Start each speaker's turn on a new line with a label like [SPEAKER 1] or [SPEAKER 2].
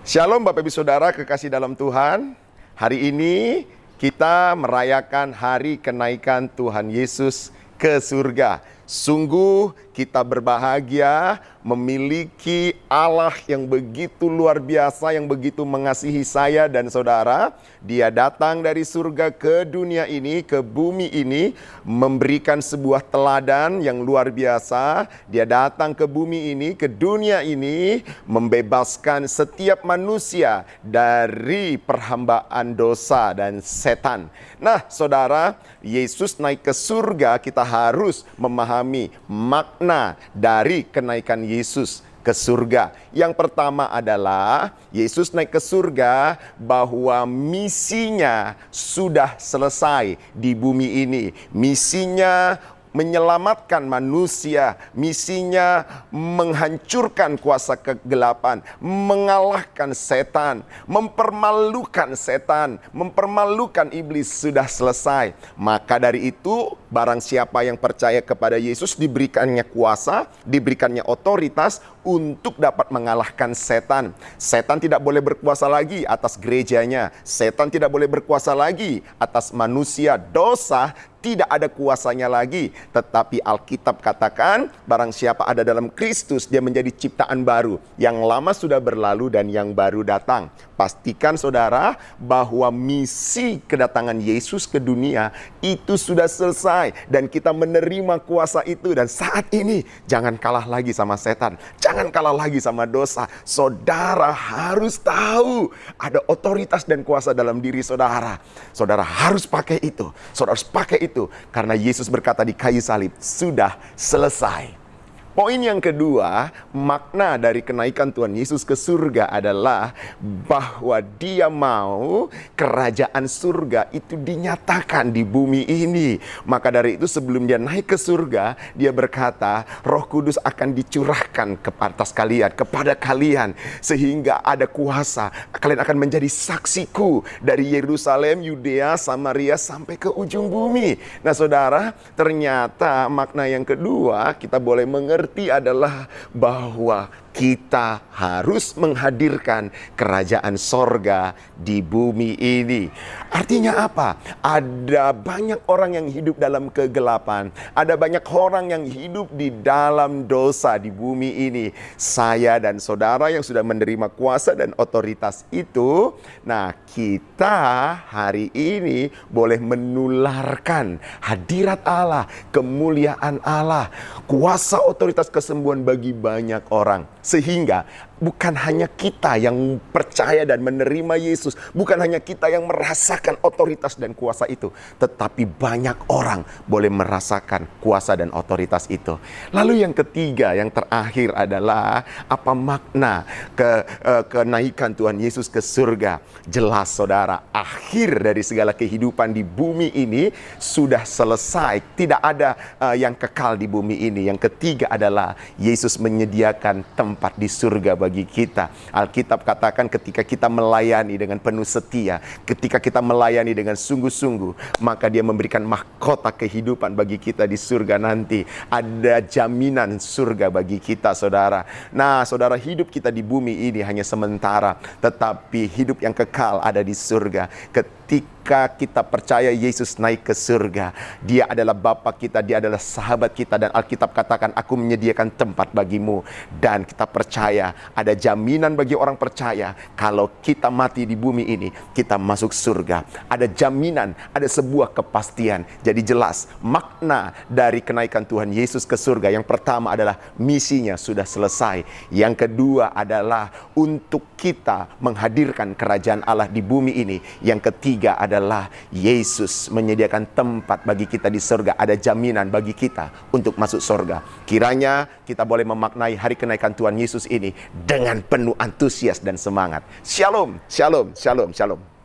[SPEAKER 1] Shalom Bapak Ibu Saudara kekasih dalam Tuhan. Hari ini kita merayakan hari kenaikan Tuhan Yesus ke surga. Sungguh kita berbahagia memiliki Allah yang begitu luar biasa, yang begitu mengasihi saya dan saudara. Dia datang dari surga ke dunia ini, ke bumi ini, memberikan sebuah teladan yang luar biasa. Dia datang ke bumi ini, ke dunia ini, membebaskan setiap manusia dari perhambaan dosa dan setan. Nah, saudara, Yesus naik ke surga, kita harus memahami makna dari kenaikan Yesus ke surga. Yang pertama adalah Yesus naik ke surga bahwa misinya sudah selesai di bumi ini. Misinya menyelamatkan manusia, misinya menghancurkan kuasa kegelapan, mengalahkan setan, mempermalukan setan, mempermalukan iblis sudah selesai. Maka dari itu, barang siapa yang percaya kepada Yesus diberikannya kuasa, diberikannya otoritas untuk dapat mengalahkan setan. Setan tidak boleh berkuasa lagi atas gerejanya. Setan tidak boleh berkuasa lagi atas manusia. Dosa tidak ada kuasanya lagi. Tetapi Alkitab katakan, barang siapa ada dalam Kristus, dia menjadi ciptaan baru. Yang lama sudah berlalu dan yang baru datang. Pastikan saudara bahwa misi kedatangan Yesus ke dunia itu sudah selesai. Dan kita menerima kuasa itu. Dan saat ini jangan kalah lagi sama setan. Jangan kalah lagi sama dosa. Saudara harus tahu ada otoritas dan kuasa dalam diri saudara. Saudara harus pakai itu. Saudara harus pakai itu. Karena Yesus berkata di kayu salib, sudah selesai. Poin yang kedua, makna dari kenaikan Tuhan Yesus ke surga adalah bahwa dia mau kerajaan surga itu dinyatakan di bumi ini. Maka dari itu sebelum dia naik ke surga, dia berkata, Roh Kudus akan dicurahkan ke atas kalian, kepada kalian. Sehingga ada kuasa, kalian akan menjadi saksiku dari Yerusalem, Yudea, Samaria, sampai ke ujung bumi. Nah saudara, ternyata makna yang kedua kita boleh mengerti adalah bahwa kita harus menghadirkan kerajaan sorga di bumi ini. Artinya apa? Ada banyak orang yang hidup dalam kegelapan. Ada banyak orang yang hidup di dalam dosa di bumi ini. Saya dan saudara yang sudah menerima kuasa dan otoritas itu, nah kita hari ini boleh menularkan hadirat Allah, kemuliaan Allah, kuasa otoritas kesembuhan bagi banyak orang. Sehingga bukan hanya kita yang percaya dan menerima Yesus, bukan hanya kita yang merasakan otoritas dan kuasa itu, tetapi banyak orang boleh merasakan kuasa dan otoritas itu. Lalu yang ketiga, yang terakhir adalah apa makna kenaikan Tuhan Yesus ke surga? Jelas saudara, akhir dari segala kehidupan di bumi ini sudah selesai. Tidak ada yang kekal di bumi ini. Yang ketiga adalah Yesus menyediakan tempat di surga bagi kita. Alkitab katakan ketika kita melayani dengan penuh setia, ketika kita melayani dengan sungguh-sungguh, maka dia memberikan mahkota kehidupan bagi kita di surga nanti. Ada jaminan surga bagi kita saudara. Nah saudara, hidup kita di bumi ini hanya sementara, tetapi hidup yang kekal ada di surga. Ketika kita percaya Yesus naik ke surga, dia adalah Bapa kita, dia adalah sahabat kita, dan Alkitab katakan aku menyediakan tempat bagimu. Dan kita percaya ada jaminan bagi orang percaya, kalau kita mati di bumi ini kita masuk surga. Ada jaminan, ada sebuah kepastian. Jadi jelas makna dari kenaikan Tuhan Yesus ke surga. Yang pertama adalah misinya sudah selesai. Yang kedua adalah untuk kita menghadirkan kerajaan Allah di bumi ini. Yang ketiga adalah Yesus menyediakan tempat bagi kita di surga. Ada jaminan bagi kita untuk masuk surga. Kiranya kita boleh memaknai hari kenaikan Tuhan Yesus ini dengan penuh antusias dan semangat. Shalom, shalom, shalom, shalom.